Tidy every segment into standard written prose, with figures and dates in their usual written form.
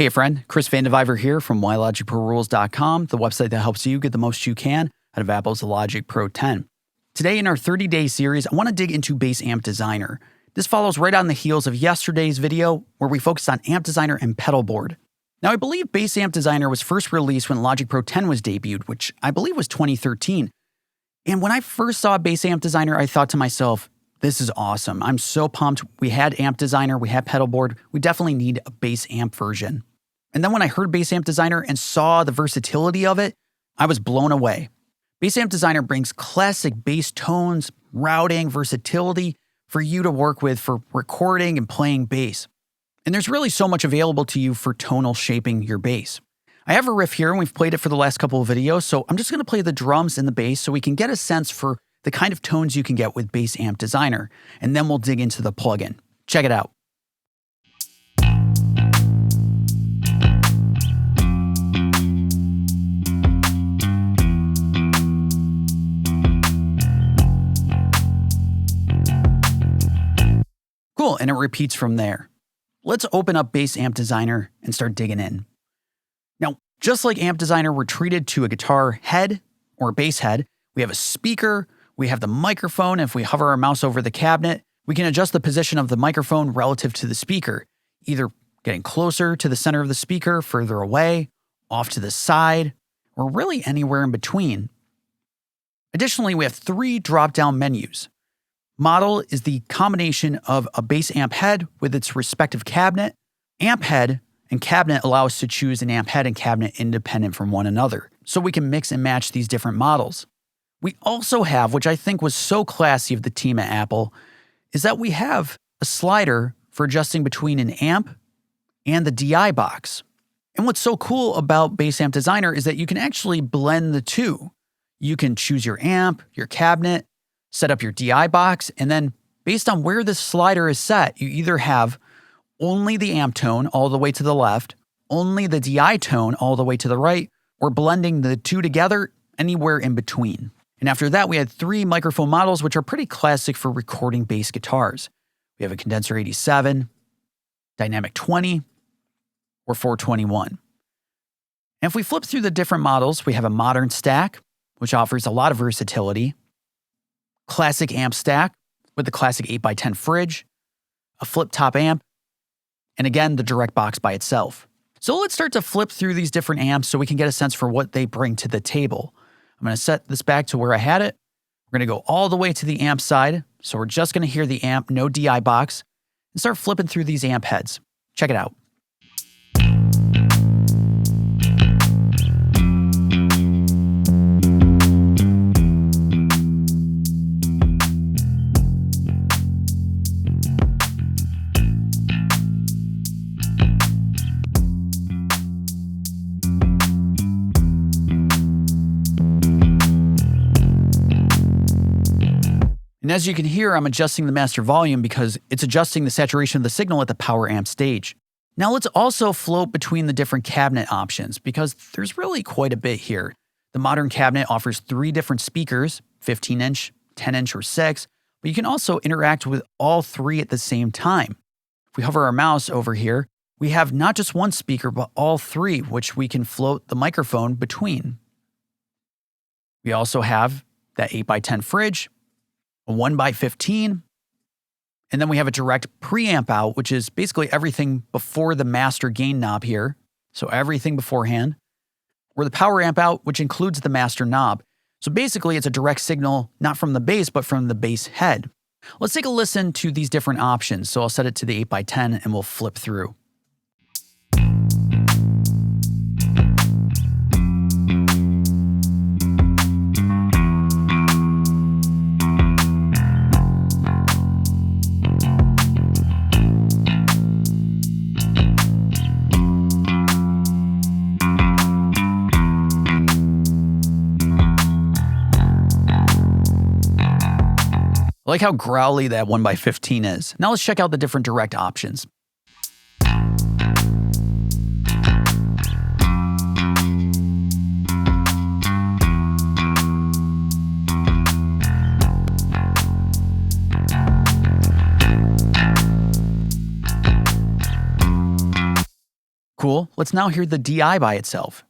Hey friend, Chris Vandeviver here from WhyLogicProRules.com, the website that helps you get the most you can out of Apple's Logic Pro 10. Today in our 30-day series, I want to dig into Bass Amp Designer. This follows right on the heels of yesterday's video where we focused on Amp Designer and pedalboard. Now I believe Bass Amp Designer was first released when Logic Pro 10 was debuted, which I believe was 2013. And when I first saw Bass Amp Designer, I thought to myself, this is awesome. I'm so pumped. We had Amp Designer, we had pedalboard. We definitely need a bass amp version. And then when I heard Bass Amp Designer and saw the versatility of it, I was blown away. Bass Amp Designer brings classic bass tones, routing, versatility for you to work with for recording and playing bass. And there's really so much available to you for tonal shaping your bass. I have a riff here and we've played it for the last couple of videos, so I'm just going to play the drums and the bass so we can get a sense for the kind of tones you can get with Bass Amp Designer. And then we'll dig into the plugin. Check it out. Cool, and it repeats from there. Let's open up Bass Amp Designer and start digging in. Now, just like Amp Designer, we're treated to a guitar head or bass head. We have a speaker, we have the microphone. If we hover our mouse over the cabinet, we can adjust the position of the microphone relative to the speaker, either getting closer to the center of the speaker, further away, off to the side, or really anywhere in between. Additionally, we have 3 drop-down menus. Model is the combination of a bass amp head with its respective cabinet. Amp head and cabinet allow us to choose an amp head and cabinet independent from one another, so we can mix and match these different models. We also have, which I think was so classy of the team at Apple, is that we have a slider for adjusting between an amp and the DI box. And what's so cool about Bass Amp Designer is that you can actually blend the two. You can choose your amp, your cabinet, set up your DI box, and then based on where this slider is set, you either have only the amp tone all the way to the left, only the DI tone all the way to the right, or blending the two together anywhere in between. And after that, we had 3 microphone models, which are pretty classic for recording bass guitars. We have a Condenser 87, Dynamic 20, or 421. And if we flip through the different models, we have a modern stack, which offers a lot of versatility, classic amp stack with the classic 8x10 fridge, a flip-top amp, and again, the direct box by itself. So let's start to flip through these different amps so we can get a sense for what they bring to the table. I'm going to set this back to where I had it. We're going to go all the way to the amp side. So we're just going to hear the amp, no DI box, and start flipping through these amp heads. Check it out. And as you can hear, I'm adjusting the master volume because it's adjusting the saturation of the signal at the power amp stage. Now let's also float between the different cabinet options because there's really quite a bit here. The modern cabinet offers 3 different speakers, 15-inch, 10-inch, or 6, but you can also interact with all 3 at the same time. If we hover our mouse over here, we have not just one speaker, but all 3, which we can float the microphone between. We also have that 8x10 fridge, a 1x15, and then we have a direct preamp out, which is basically everything before the master gain knob here, so everything beforehand, or the power amp out, which includes the master knob. So basically it's a direct signal, not from the bass, but from the bass head. Let's take a listen to these different options. So I'll set it to the 8x10 and we'll flip through. I like how growly that 1x15 is. Now let's check out the different direct options. Cool, let's now hear the DI by itself.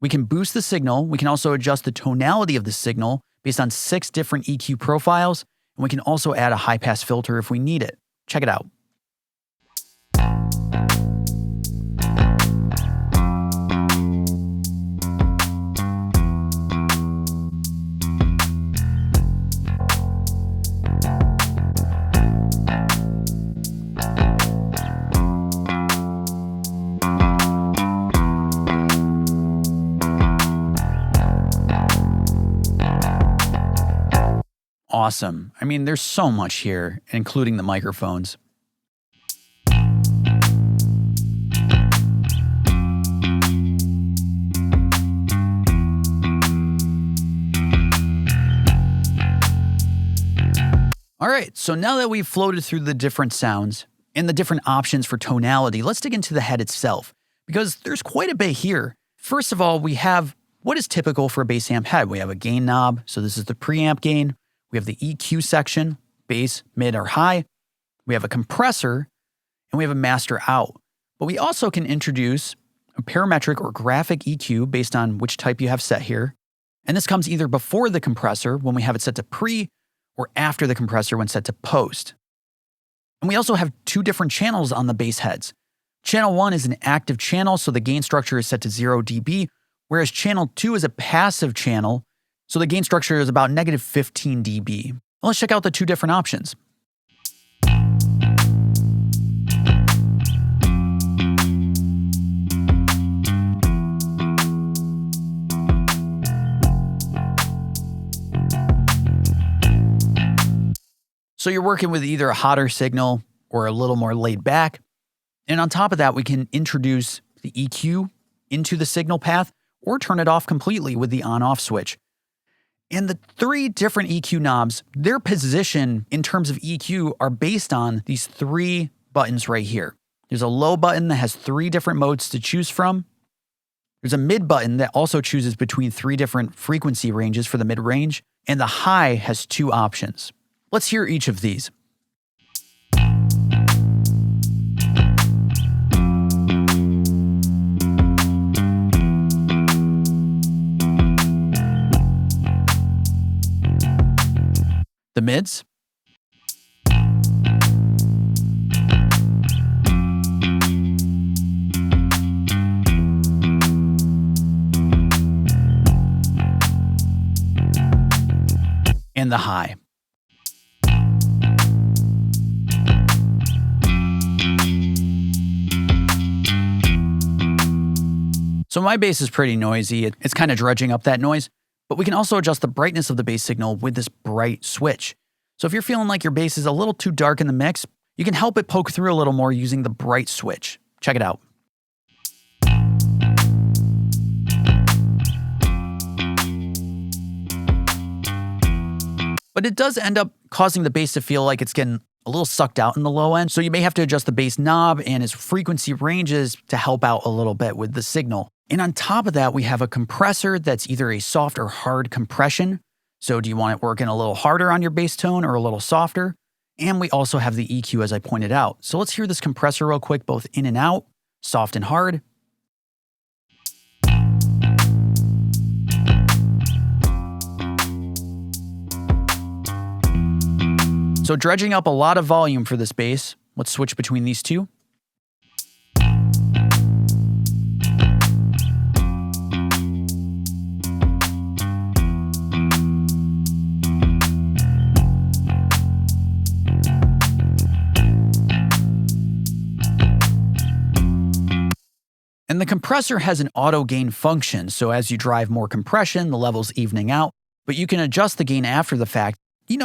We can boost the signal, we can also adjust the tonality of the signal based on 6 different EQ profiles, and we can also add a high-pass filter if we need it. Check it out. Awesome. I mean, there's so much here, including the microphones. All right, so now that we've floated through the different sounds and the different options for tonality, let's dig into the head itself, because there's quite a bit here. First of all, we have what is typical for a bass amp head. We have a gain knob, so this is the preamp gain. We have the EQ section, bass, mid, or high. We have a compressor, and we have a master out. But we also can introduce a parametric or graphic EQ based on which type you have set here. And this comes either before the compressor when we have it set to pre, or after the compressor when set to post. And we also have 2 different channels on the bass heads. Channel 1 is an active channel, so the gain structure is set to 0 dB, whereas channel 2 is a passive channel, so the gain structure is about negative 15 dB. Let's check out the 2 different options. So you're working with either a hotter signal or a little more laid back. And on top of that, we can introduce the EQ into the signal path or turn it off completely with the on-off switch. And the 3 different EQ knobs, their position in terms of EQ are based on these 3 buttons right here. There's a low button that has 3 different modes to choose from. There's a mid button that also chooses between 3 different frequency ranges for the mid range. And the high has 2 options. Let's hear each of these. The mids. And the high. So my bass is pretty noisy. It's kind of dredging up that noise. But we can also adjust the brightness of the bass signal with this bright switch. So if you're feeling like your bass is a little too dark in the mix, you can help it poke through a little more using the bright switch. Check it out. But it does end up causing the bass to feel like it's getting a little sucked out in the low end. So you may have to adjust the bass knob and its frequency ranges to help out a little bit with the signal. And on top of that, we have a compressor that's either a soft or hard compression. So do you want it working a little harder on your bass tone or a little softer? And we also have the EQ as I pointed out. So let's hear this compressor real quick, both in and out, soft and hard. So dredging up a lot of volume for this bass. Let's switch between these 2. And the compressor has an auto gain function, so as you drive more compression, the level's evening out, but you can adjust the gain after the fact.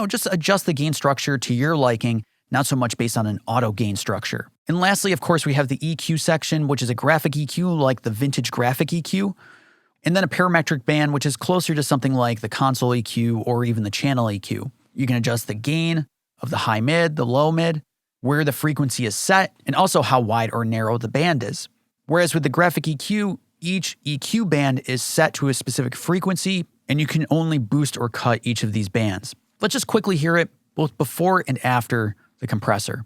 Just adjust the gain structure to your liking, not so much based on an auto gain structure. And lastly, of course, we have the EQ section, which is a graphic EQ like the vintage graphic EQ, and then a parametric band, which is closer to something like the console EQ or even the channel EQ. You can adjust the gain of the high mid, the low mid, where the frequency is set, and also how wide or narrow the band is. Whereas with the graphic EQ, each EQ band is set to a specific frequency, and you can only boost or cut each of these bands. Let's just quickly hear it both before and after the compressor.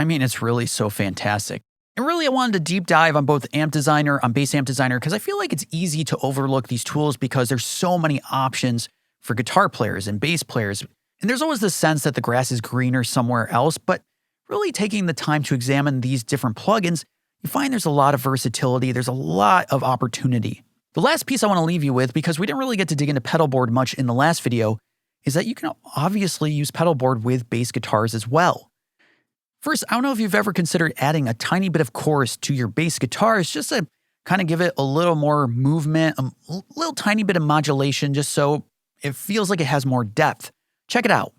I mean, it's really so fantastic. And really, I wanted to deep dive on both Amp Designer, on Bass Amp Designer, because I feel like it's easy to overlook these tools because there's so many options for guitar players and bass players. And there's always this sense that the grass is greener somewhere else, but really taking the time to examine these different plugins, you find there's a lot of versatility, there's a lot of opportunity. The last piece I want to leave you with, because we didn't really get to dig into pedalboard much in the last video, is that you can obviously use pedalboard with bass guitars as well. First, I don't know if you've ever considered adding a tiny bit of chorus to your bass guitars just to kind of give it a little more movement, a little tiny bit of modulation, just so it feels like it has more depth. Check it out.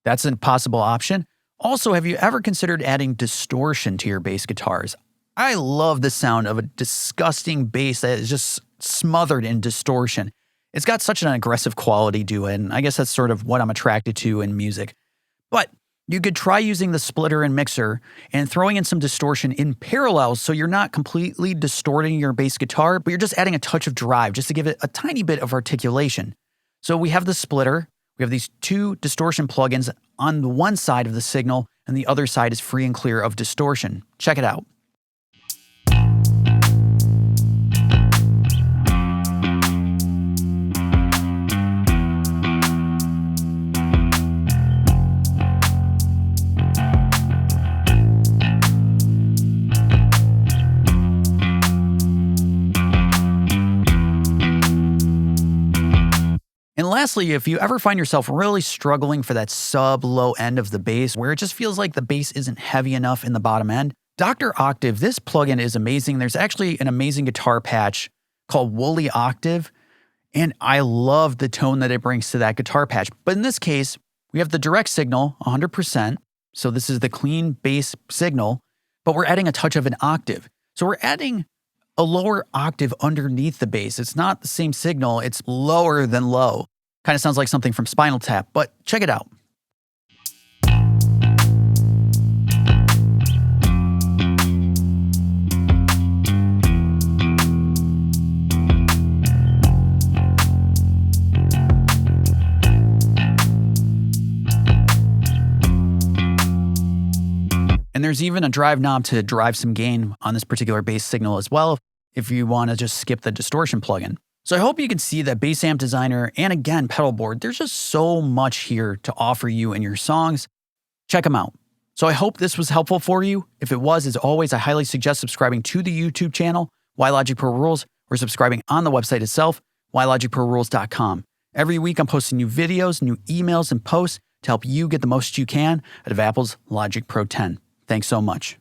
That's a possible option. Also, have you ever considered adding distortion to your bass guitars? I love the sound of a disgusting bass that is just smothered in distortion. It's got such an aggressive quality to it, and I guess that's sort of what I'm attracted to in music. But you could try using the splitter and mixer and throwing in some distortion in parallel so you're not completely distorting your bass guitar, but you're just adding a touch of drive just to give it a tiny bit of articulation. So we have the splitter. We have these two distortion plugins on the one side of the signal, and the other side is free and clear of distortion. Check it out. And lastly, if you ever find yourself really struggling for that sub-low end of the bass, where it just feels like the bass isn't heavy enough in the bottom end, Dr. Octave, this plugin is amazing. There's actually an amazing guitar patch called Woolly Octave, and I love the tone that it brings to that guitar patch. But in this case, we have the direct signal, 100%, so this is the clean bass signal, but we're adding a touch of an octave. So we're adding a lower octave underneath the bass. It's not the same signal, it's lower than low. Kind of sounds like something from Spinal Tap, but check it out. And there's even a drive knob to drive some gain on this particular bass signal as well, if you want to just skip the distortion plugin. So I hope you can see that Bass Amp Designer and again pedalboard, there's just so much here to offer you in your songs. Check them out. So I hope this was helpful for you. If it was, as always, I highly suggest subscribing to the YouTube channel, Why Logic Pro Rules, or subscribing on the website itself, whylogicprorules.com. Every week I'm posting new videos, new emails, and posts to help you get the most you can out of Apple's Logic Pro 10. Thanks so much.